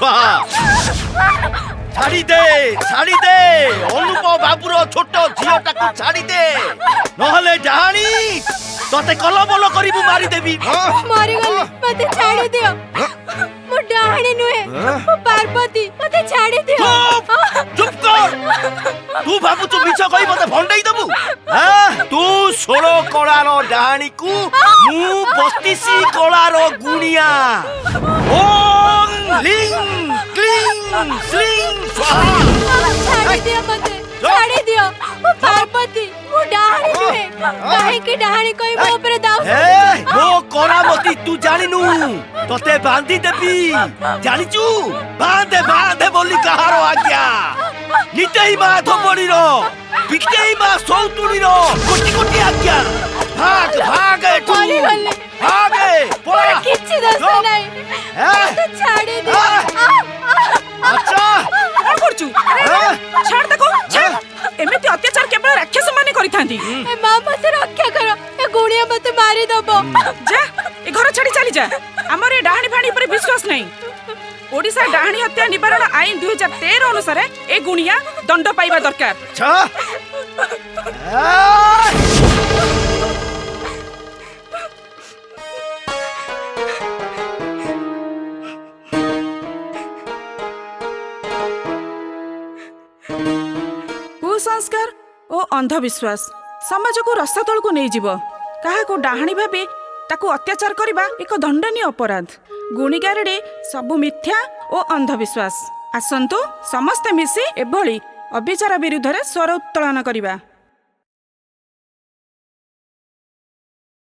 स्वाहा छाड़ी दे अनुप बाबूर छोट झीटा को छाड़ी दे नहले डाणी तते कलबल करी मारी देवी मारी गले मते छाड़ी दियो मु डाणी नुहे मु पार्वती मते छाड़ी दियो चुप कर तू बाबू तू मिछ कहि मते भंडई दबु हां तू 16 कଳାର डाणी को मु 32 कଳାର गुणिया ओम लिंग क्लीं स्लिंग स्वाहा छाड़ी दियो मते छाड़ी दियो मु पार्वती मु डाणी नुहे काहे के डाणी कोई मो ऊपर दाव ए मो करामती तू जानिनु तते बांधी देबी जानिचू बांधे बोली कहारो आज्ञा नितेई मा धोबड़ीरो पितेई मा सौतुड़ीरो कोटी कोटी आज्ञा भाग एठू मारी गले भागे पळा किछि दस नाही मते छाड़ी दियो अच्छा कौन करचू छाड़ तको छाड़ एमिति अत्याचार केवल राक्षस माने करिथांती ए मां मते रक्षा करो ए गुणिया मते मारी दबो जा ए घर छाड़ी चली जा हमर ए डाहणी फाणी पर विश्वास नहीं ओडिसा डाहणी हत्या निवारण आईन 2013 अनुसार ए गुणिया दंड पाइबा दरकार अच्छा कुसंस्कार ओ अंधविश्वास समाज को रस्ता तल को नहीं जीव कहा को डाहणी भाबे ताकू अत्याचार करबा एक दंडनीय अपराध गुणिगारे सबु मिथ्या ओ अंधविश्वास आसंतु समस्ते मिसी एभली अविचार विरुद्ध स्वर उत्तोलन करिबा।